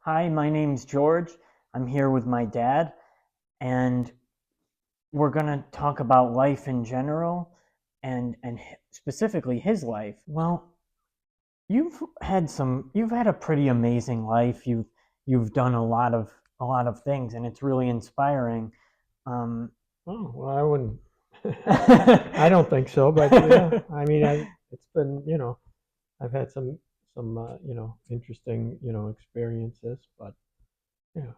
Hi, my name's George. I'm here with my dad, and we're going to talk about life in general and specifically his life. Well, you've had a pretty amazing life. You've done a lot of things, and it's really inspiring. Um, Oh, well, I wouldn't. I don't think so, but yeah, I mean, it's been, I've had some, interesting, experiences, but yeah,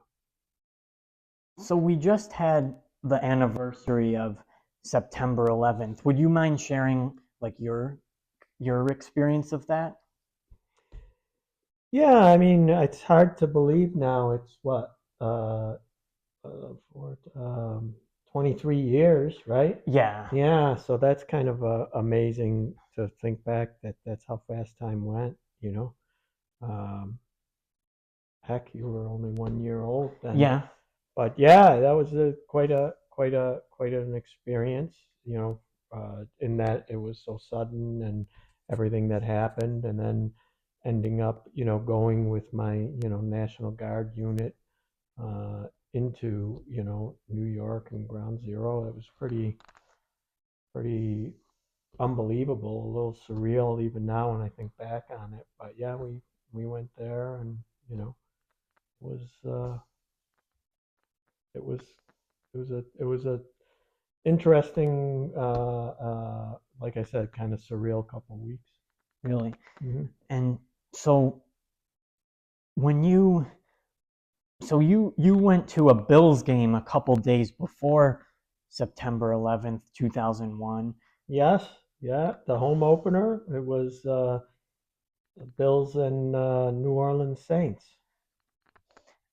so we just had the anniversary of September 11th. Would you mind sharing like your experience of that? yeah. I mean, it's hard to believe now. It's what, for 23 years, right? Yeah. Yeah, so that's kind of amazing to think back that that's how fast time went, you know. Um, Heck, you were only 1 year old then. Yeah. But yeah, that was quite an experience, in that it was so sudden and everything that happened, and then ending up, going with my, National Guard unit into, New York and Ground Zero. It was pretty unbelievable, a little surreal even now when I think back on it. But yeah, we went there, and was it was it was a interesting, like I said, kind of surreal couple of weeks. Really. Hmm. And so when you went to a Bills game a couple days before September 11th, 2001, Yes, yeah, the home opener. It was the Bills and New Orleans Saints.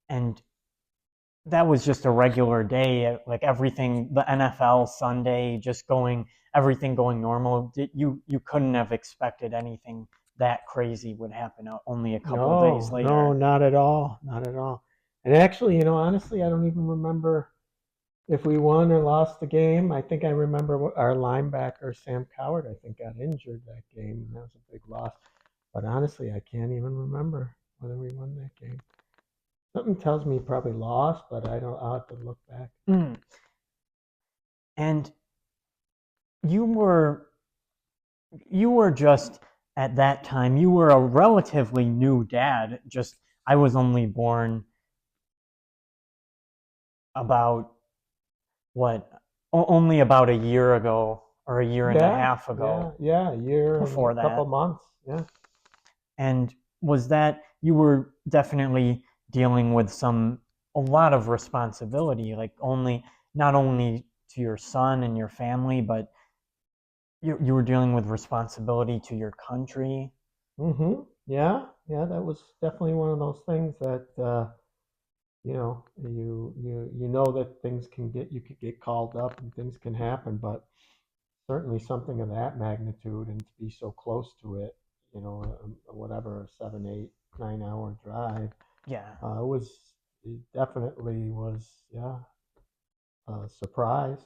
and that was just a regular day, like everything, the NFL Sunday, just going, everything going normal. You couldn't have expected anything that crazy would happen only a couple days No, no, later. not at all, not at all. And actually, honestly, I don't even remember if we won or lost the game. I think I remember our linebacker Sam Coward, I think, got injured that game, and that was a big loss. But honestly, I can't even remember whether we won that game. Something tells me probably lost, but I don't. I'll have to look back. Mm. And you were you were just at that time you were a relatively new dad. Just I was only born about what only about a year ago or a year and a Yeah, half yeah, ago yeah. A year and a before couple that. months. Yeah. And was that you were definitely dealing with a lot of responsibility, like only not only to your son and your family, but you were dealing with responsibility to your country. Mm-hmm. Yeah, yeah. That was definitely one of those things that you know that things can get you could get called up and things can happen, but certainly something of that magnitude and to be so close to it, whatever, a 7, 8, 9 hour drive, Yeah. it definitely was, yeah, a surprise.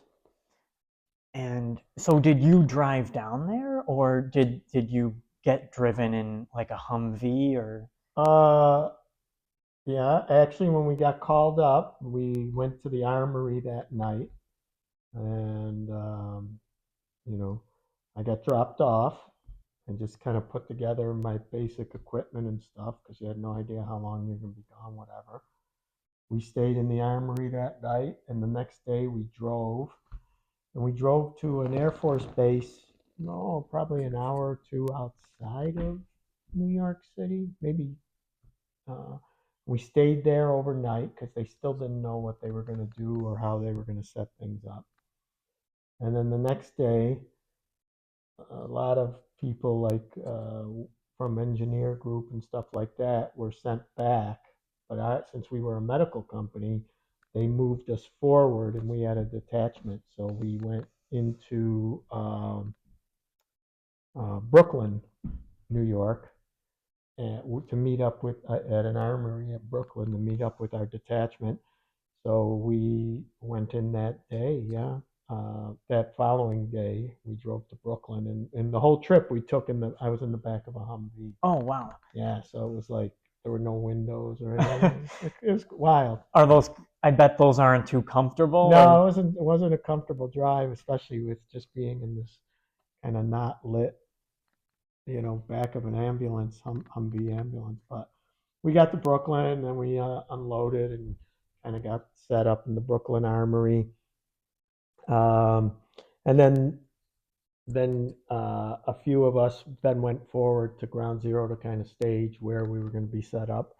And so did you drive down there or did you get driven in like a Humvee or Uh, yeah, actually, when we got called up, we went to the armory that night, and you know, I got dropped off and just kind of put together my basic equipment and stuff because you had no idea how long you're going to be gone, whatever. We stayed in the armory that night, and the next day we drove to an Air Force base, no, probably an hour or two outside of New York City, maybe. Uh, we stayed there overnight because they still didn't know what they were going to do or how they were going to set things up. And then the next day, a lot of people like from engineer group and stuff like that were sent back. But since we were a medical company, they moved us forward, and we had a detachment. So we went into Brooklyn, New York, and to meet up with at an armory at Brooklyn to meet up with our detachment. So we went in that day, yeah. That following day, we drove to Brooklyn, and the whole trip we took I was in the back of a Humvee. oh wow. Yeah, so it was like there were no windows or anything. It was wild. Are those? I bet those aren't too comfortable. Or No, it wasn't a comfortable drive, especially with just being in this kind of not lit, back of an ambulance, Humvee ambulance. But we got to Brooklyn, and then we unloaded and kind of got set up in the Brooklyn Armory. Um, and then a few of us then went forward to Ground Zero to kind of stage where we were going to be set up.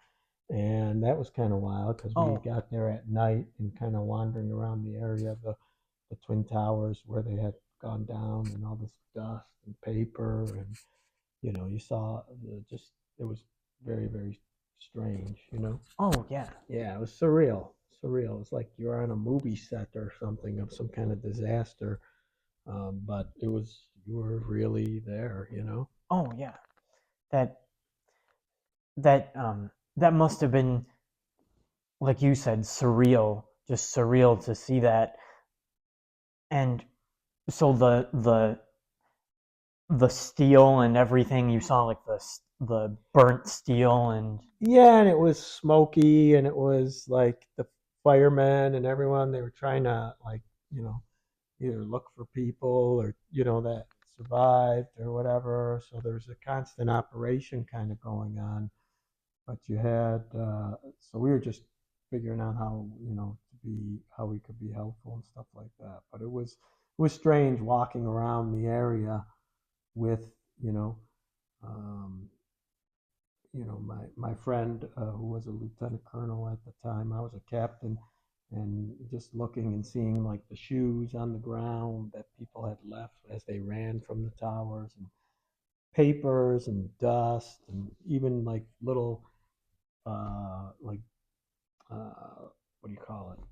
And that was kind of wild because we oh, got there at night and kind of wandering around the area of the Twin Towers where they had gone down and all this dust and paper. And, you saw just, it was very, very strange. oh yeah, Yeah, it was surreal. Surreal. It was like you're on a movie set or something of some kind of disaster. But you were really there. oh yeah. That that must have been, like you said, surreal. Just surreal to see that. And so the steel and everything you saw, like the burnt steel and Yeah, and it was smoky, and it was like the firemen and everyone, they were trying to, like, you know, either look for people or, that survived or whatever. So there was a constant operation kind of going on. But so we were just figuring out how we could be helpful and stuff like that. But it was strange walking around the area with, you know, um, my friend who was a lieutenant colonel at the time. I was a captain, and just looking and seeing like the shoes on the ground that people had left as they ran from the towers, and papers and dust, and even like little like what do you call it?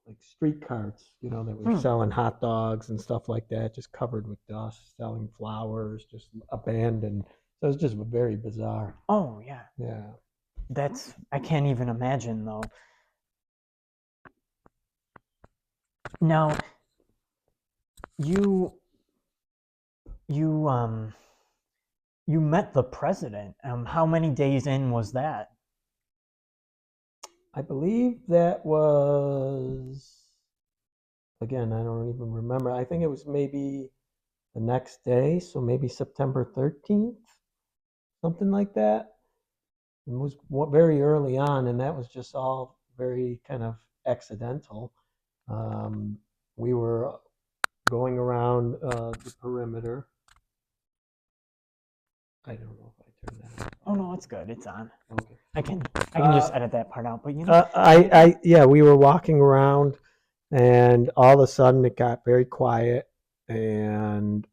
Like street carts, that were hmm, selling hot dogs and stuff like that, just covered with dust, selling flowers, just abandoned. So it was just very bizarre. oh yeah. Yeah. That's I can't even imagine though. Now you you you met the president. How many days in was that? I believe that was, again, I don't even remember. I think it was maybe the next day, so maybe September 13th, something like that. It was very early on, and that was just all very kind of accidental. Um, we were going around the perimeter. I don't know if I turned that Oh off. no, it's good. It's on. Okay. I can I can just Uh, edit that part out. But you know, yeah, we were walking around, and all of a sudden it got very quiet, and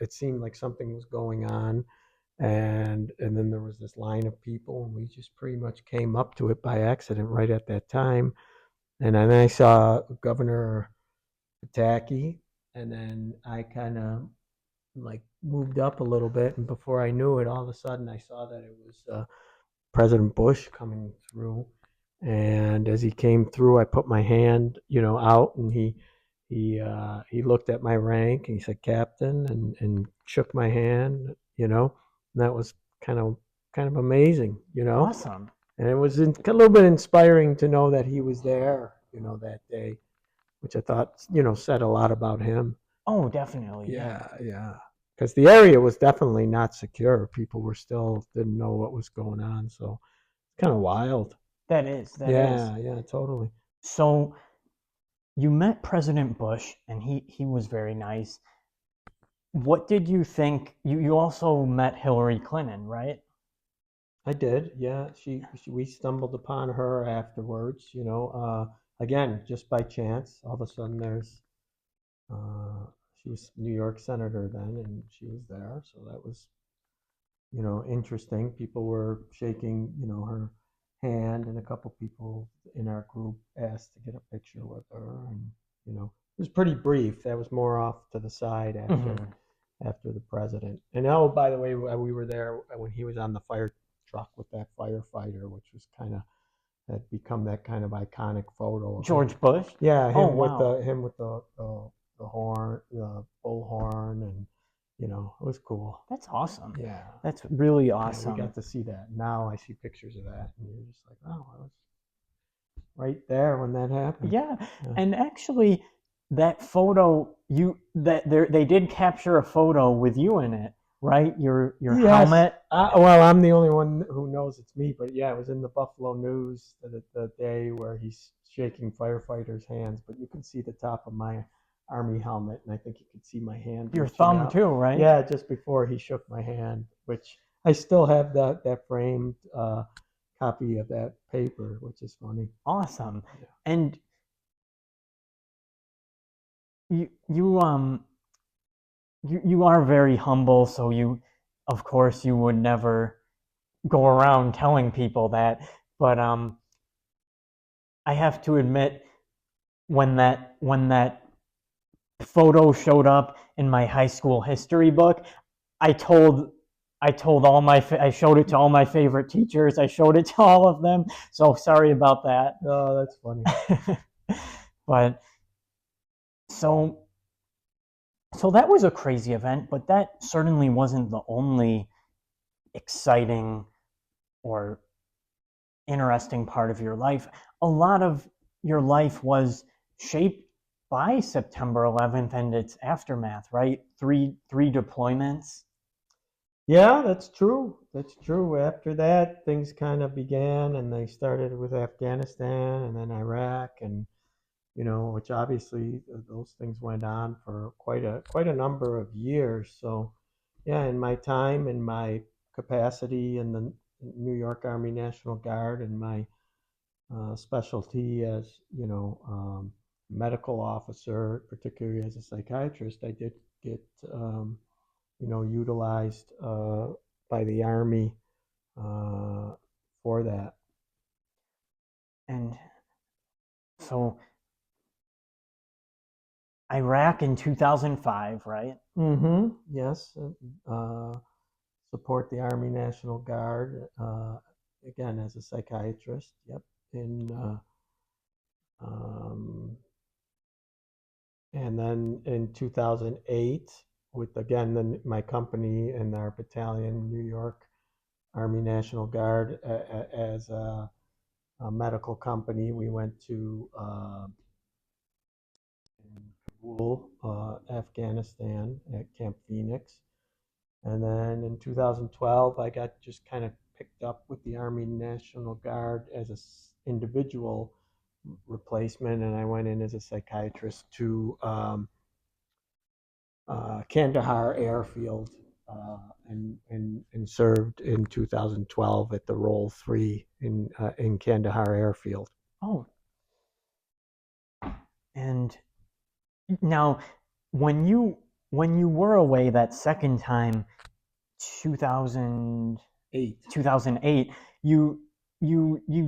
it seemed like something was going on, and then there was this line of people, and we just pretty much came up to it by accident right at that time, and then I saw Governor Pataki, and then I kind of like moved up a little bit, and before I knew it, all of a sudden I saw that it was President Bush coming through. And as he came through, I put my hand, out, and he looked at my rank, and he said, "Captain," and shook my hand. And that was kind of amazing. awesome. And it was a little bit inspiring to know that he was there, that day, which I thought, said a lot about him. Oh, definitely. Yeah. Yeah, yeah. Because the area was definitely not secure. People were still didn't know what was going on, so kind of wild. That is. That is. Yeah, yeah, totally. So you met President Bush, and he was very nice. What did you think? You also met Hillary Clinton, right? I did. Yeah, we stumbled upon her afterwards. Again, just by chance. All of a sudden, uh, she was New York senator then, and she was there. So that was, interesting. People were shaking, her hand, and a couple people in our group asked to get a picture with her, and it was pretty brief. That was more off to the side Hmm. after the president. And oh, by the way, we were there when he was on the fire truck with that firefighter, which was kind of had become that kind of iconic photo of him. George Bush. Yeah, Oh him with wow. the horn, the bullhorn, and it was cool. That's awesome. Yeah. That's really Yeah, we awesome. got to see that. Now I see pictures of that, and you're just like, oh, I was right there when that happened. Yeah, Yeah. and actually, that photo they did capture a photo with you in it, right? Your Yes. helmet. Well, I'm the only one who knows it's me, but yeah, it was in the Buffalo News the day where he's shaking firefighters' hands, but you can see the top of my army helmet, and I think you could see my hand Your reaching thumb out. too, right? Yeah, just before he shook my hand, which I still have that framed copy of that paper, which is funny. Awesome. Yeah. And you you are very humble, so you, of course, you would never go around telling people that. But I have to admit, when that photo showed up in my high school history book, I told I told all my I showed it to all my favorite teachers. I showed it to all of them. So sorry about Oh, that's funny. that. But so so that was a crazy event, but that certainly wasn't the only exciting or interesting part of your life. A lot of your life was shaped by September 11th and its aftermath, right? Three deployments. Yeah, that's true. That's true. After that, things kind of began, and they started with Afghanistan and then Iraq, and which obviously those things went on for quite a number of years. So, yeah, in my time, in my capacity in the New York Army National Guard, and my specialty as medical officer, particularly as a psychiatrist, I did get utilized by the Army uh, for that. And so Iraq in 2005, right? Mm-hmm. Yes. Support the Army National Guard again as a psychiatrist. Yep. In um, and then in 2008, with again my company and our battalion, New York Army National Guard, as a medical company, we went to Kabul, Afghanistan, at Camp Phoenix. And then in 2012, I got just kind of picked up with the Army National Guard as an individual replacement, and I went in as a psychiatrist to Kandahar Airfield, and served in 2012 at the Role 3 in Kandahar Airfield. Oh, and now when you were away that second time, 2000 8. 2008, you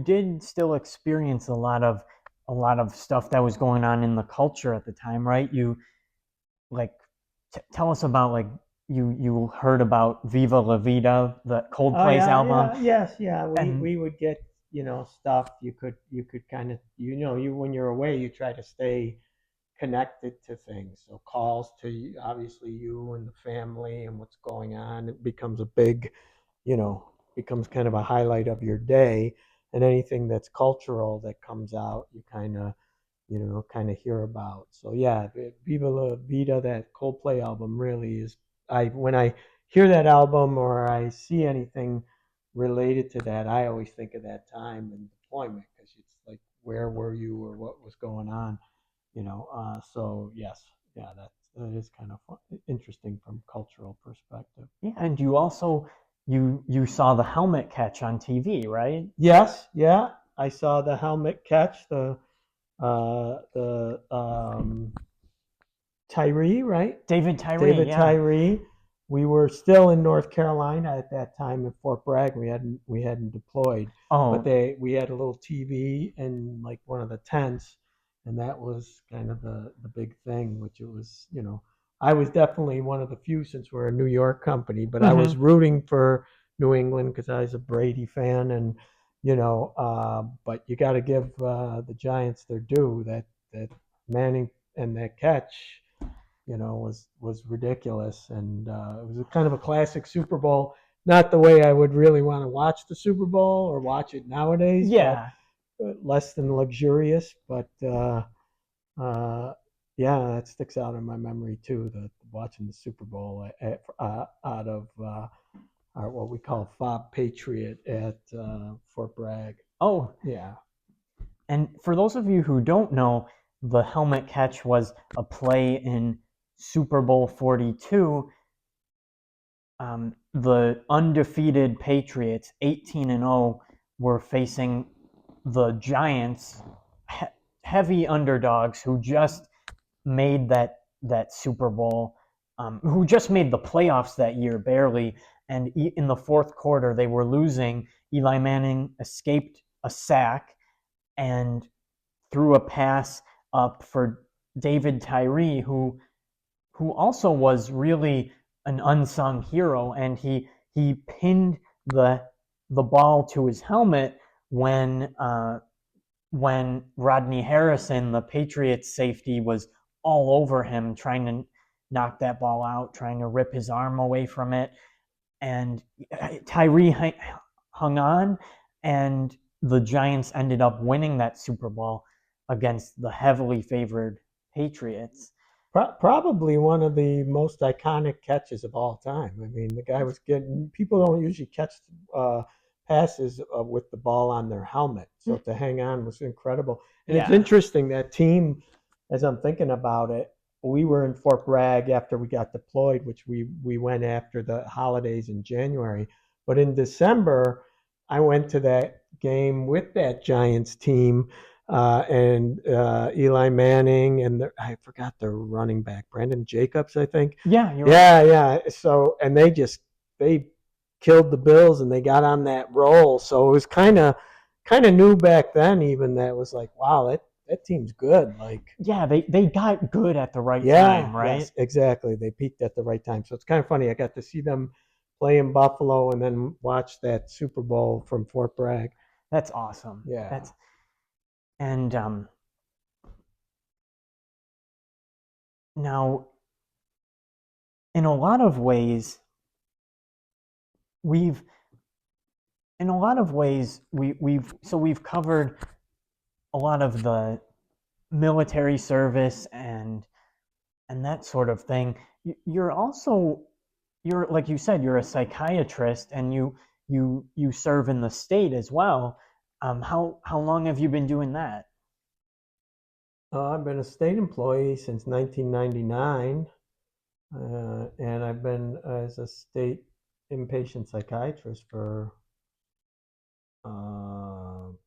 did still experience a lot of stuff that was going on in the culture at the time, right? You like tell us about, like, you heard about Viva La Vida, the Oh Coldplay's yeah, album, yeah, yes, yeah. We and we would get stuff. You could kind of you when you're away, you try to stay connected to things. So calls to obviously you and the family and what's going on. It becomes a big, becomes kind of a highlight of your day. And anything that's cultural that comes out, you kind of hear about. So yeah, Viva La Vida, that Coldplay album really is. I When I hear that album or I see anything related to that, I always think of that time and deployment because it's like, where were you or what was going on? So yes, yeah, that is kind of fun, interesting from cultural perspective. yeah, and you also you saw the helmet catch on TV, right? Yes, yeah, I saw the helmet catch the Tyree, right? David Tyree, David yeah. Tyree. We were still in North Carolina at that time in Fort Bragg. We hadn't deployed, but Oh, we had a little TV in like one of the tents, and that was kind of the big thing. Which it was, I was definitely one of the few, since we're a New York company, but I was hmm. rooting for New England because I was a Brady fan, and but you got to give the Giants their due. That Manning and that catch, was ridiculous, and it was a kind of a classic Super Bowl. Not the way I would really want to watch the Super Bowl or watch it nowadays, but Yeah. less than luxurious. But uh, yeah, that sticks out in my memory too. The watching the Super Bowl out of our what we call Fob Patriot at Fort Bragg. Oh, Yeah. and for those of you who don't know, the helmet catch was a play in Super Bowl 42. The undefeated Patriots, 18-0, were facing the Giants, he- heavy underdogs who just made that Super Bowl, who just made the playoffs that year barely. And in the fourth quarter, they were losing. Eli Manning escaped a sack and threw a pass up for David Tyree, who also was really an unsung hero, and he pinned the the ball to his helmet when Rodney Harrison, the Patriots safety, was all over him trying to knock that ball out, trying to rip his arm away from it, and Tyree hung on, and the Giants ended up winning that Super Bowl against the heavily favored Patriots. Probably one of the most iconic catches of all time. I mean, the guy was getting, people don't usually catch passes with the ball on their helmet. So to hang on was incredible. And it's Yeah. interesting that team, as I'm thinking about it, we were in Fort Bragg after we got deployed, which we went after the holidays in January. But in December, I went to that game with that Giants team and Eli Manning, and I forgot their running back, Brandon Jacobs, I think. Yeah, you're right. Yeah, yeah. So, and they killed the Bills, and they got on that roll. So it was kind of new back then, even that was like, wow, that team's good. Like, Yeah, they got good at the right yeah, time, right? yes, exactly. They peaked at the right time. So it's kind of funny. I got to see them play in Buffalo and then watch that Super Bowl from Fort Bragg. That's awesome. Yeah. That's and now in a lot of ways we've we've covered a lot of the military service and that sort of thing. You're also you're like you said, you're a psychiatrist and you serve in the state as well. How long have you been doing that? I've been a state employee since 1999, and I've been as a state inpatient psychiatrist for,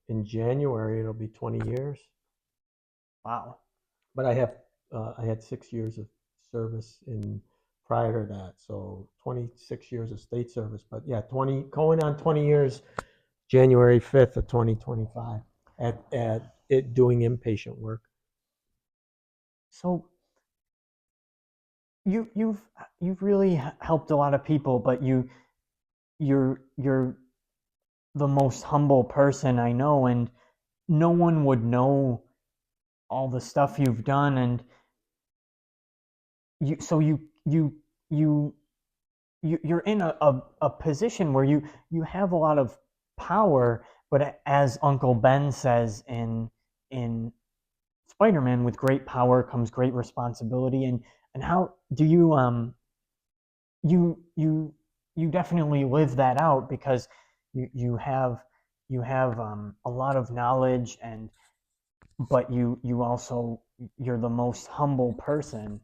in January, it'll be 20 years. Wow. But I had 6 years of service in prior to that, so 26 years of state service. But yeah, 20 going on 20 years, January 5th of 2025, at it doing inpatient work. So you've really helped a lot of people, but you're the most humble person I know, and no one would know all the stuff you've done, and you so you you're in a position where you have a lot of power, but as Uncle Ben says in Spider-Man, with great power comes great responsibility. And how do you you definitely live that out because you have a lot of knowledge, and but you also you're the most humble person.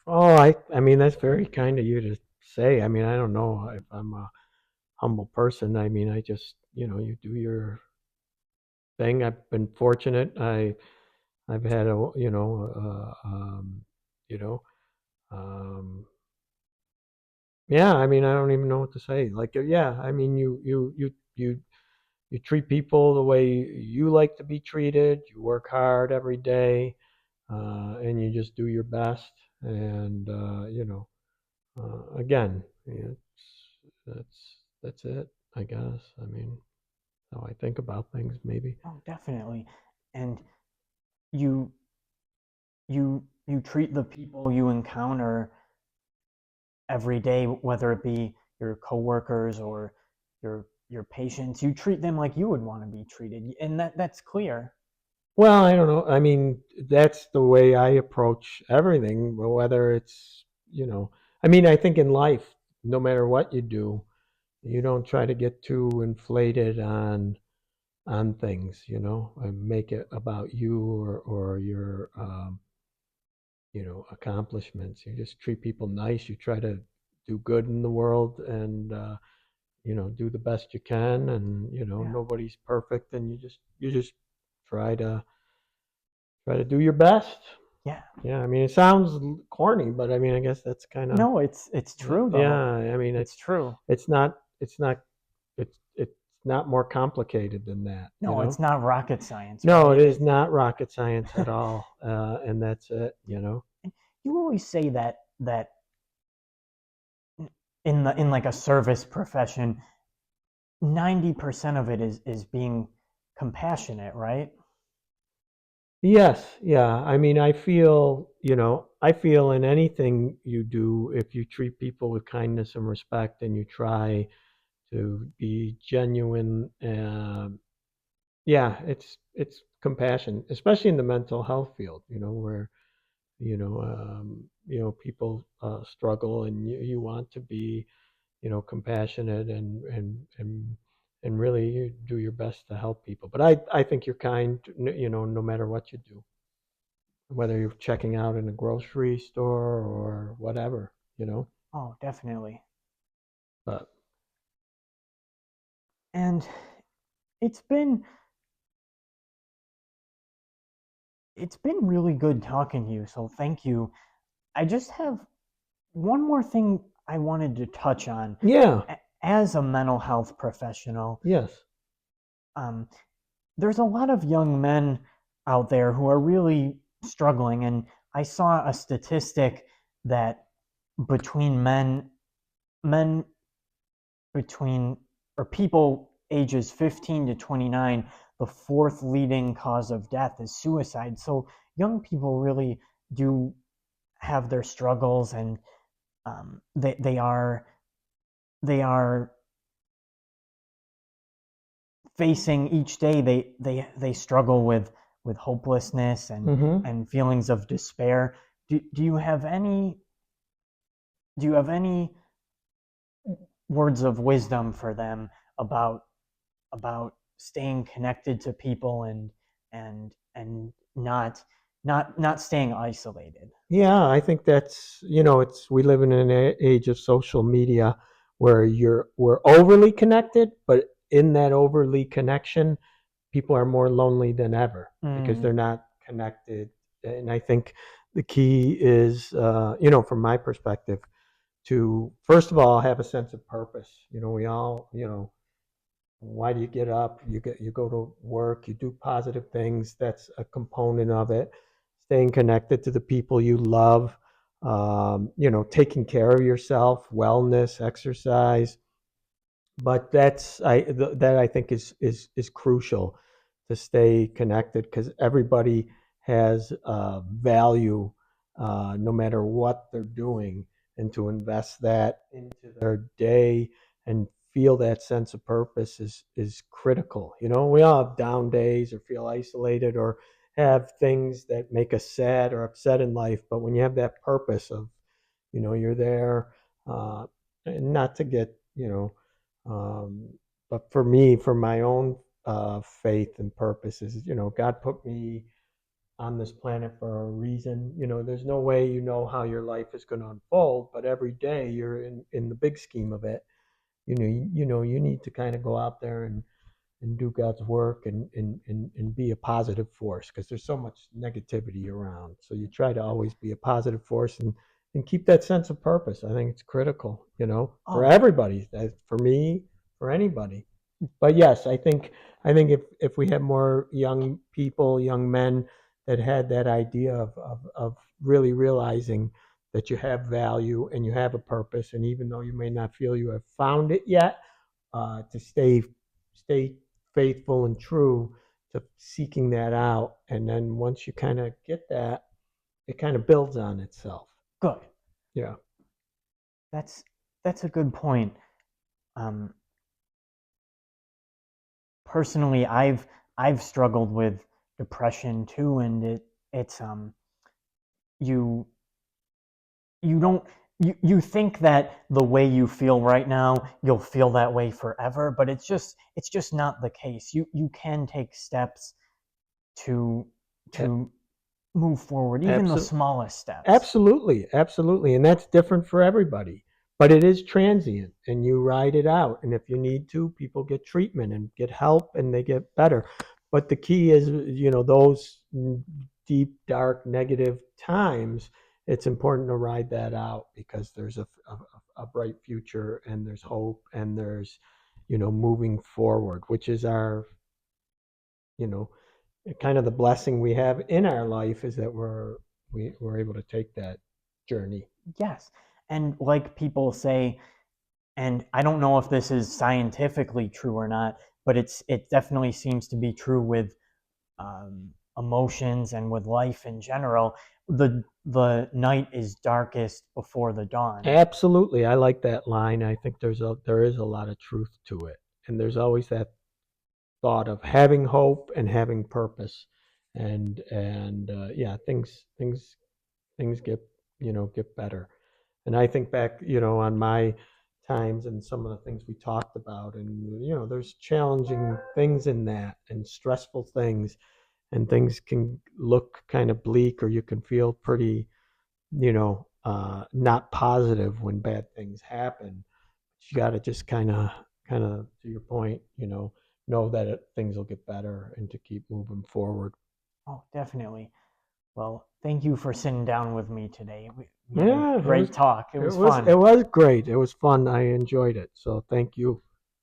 Oh, I mean, that's very kind of you to say. I mean, I don't know if I'm a humble person. I mean, I just, you do your thing. I've been fortunate. I've had you know, um, yeah. I mean, I don't even know what to say. Like, yeah. I mean, you treat people the way you like to be treated. You work hard every day, and you just do your best. And again, that's it, I guess. I mean, how I think about things, maybe. Oh, definitely. And you you you treat the people you encounter every day, whether it be your coworkers or your patients, you treat them like you would want to be treated, and that's clear. Well, I don't know. I mean, that's the way I approach everything, whether it's, I mean, I think in life, no matter what you do, you don't try to get too inflated on things, and make it about you or your accomplishments. You just treat people nice. You try to do good in the world and do the best you can, and Yeah, nobody's perfect, and you just try to do your best. yeah. Yeah, I mean, it sounds corny, but I mean, I guess that's kind of, No, it's true yeah, though. I mean, It's true. it's not more complicated than that, No, it's not rocket science, No, it right? is not rocket science at all, and that's it. You always say that in like a service profession, 90% of it is being compassionate, right? Yes, yeah. I mean, I feel in anything you do, if you treat people with kindness and respect and you try to be genuine, yeah, it's compassion, especially in the mental health field, where people struggle, and you want to be compassionate and really you do your best to help people. But I think you're kind, no matter what you do, whether you're checking out in a grocery store or whatever. Oh, definitely. But And it's been it's been really good talking to you, so thank you. I just have one more thing I wanted to touch on. yeah, As a mental health professional, yes, um, there's a lot of young men out there who are really struggling, and I saw a statistic that between men between or people ages 15 to 29, the fourth leading cause of death is suicide. So young people really do have their struggles, and they are facing each day. They struggle with hopelessness hmm and feelings of despair. Do you have any words of wisdom for them about about staying connected to people and not staying isolated? yeah. I think that's it's we live in an age of social media where we're overly connected, but in that overly connection, people are more lonely than ever because Mm. they're not connected. And I think the key is, from my perspective, to first of all have a sense of purpose. We all, why do you get up? You go to work, you do positive things. That's a component of it. Staying connected to the people you love, taking care of yourself, wellness, exercise, but that I think is crucial to stay connected because everybody has value, no matter what they're doing, and to invest that into their day and feel that sense of purpose is critical. We all have down days or feel isolated or have things that make us sad or upset in life, but when you have that purpose of you're there, uh, and not to get um, but for me, for my own faith and purposes, God put me on this planet for a reason. There's no way how your life is going to unfold, but every day you're in the big scheme of it. You need to kind of go out there and do God's work and be a positive force because there's so much negativity around. So you try to always be a positive force and keep that sense of purpose. I think it's critical, for Oh, everybody, for me, for anybody. But yes, I think if we had more young people, young men that had that idea of really realizing that you have value and you have a purpose, and even though you may not feel you have found it yet, to stay faithful and true to seeking that out. And then once you kind of get that, it kind of builds on itself. Good. Yeah. That's that's a good point. Um, Personally, I've struggled with depression too, and it's you you don't you think that the way you feel right now you'll feel that way forever, but it's just not the case. You can take steps to A- to move forward, even the Absolutely. smallest steps. Absolutely, absolutely. And that's different for everybody. But it is transient and you ride it out. And if you need to, people get treatment and get help and they get better. But the key is, those deep, dark, negative times, it's important to ride that out because there's a bright future and there's hope and there's, moving forward, which is our, you know, kind of the blessing we have in our life is that we're able to take that journey. Yes. And like people say, and I don't know if this is scientifically true or not, but it definitely seems to be true with emotions and with life in general. The night is darkest before the dawn. Absolutely, I like that line. I think there is a lot of truth to it, and there's always that thought of having hope and having purpose, and yeah, things get better. And I think back, on my times and some of the things we talked about, and there's challenging things in that and stressful things, and things can look kind of bleak, or you can feel pretty, not positive when bad things happen. You got to just kind of, to your point, know that things will get better and to keep moving forward. Oh, definitely. Well, thank you for sitting down with me today. We had a Yeah, great talk. It it was was fun. it was great. It was fun. I enjoyed it. So thank you.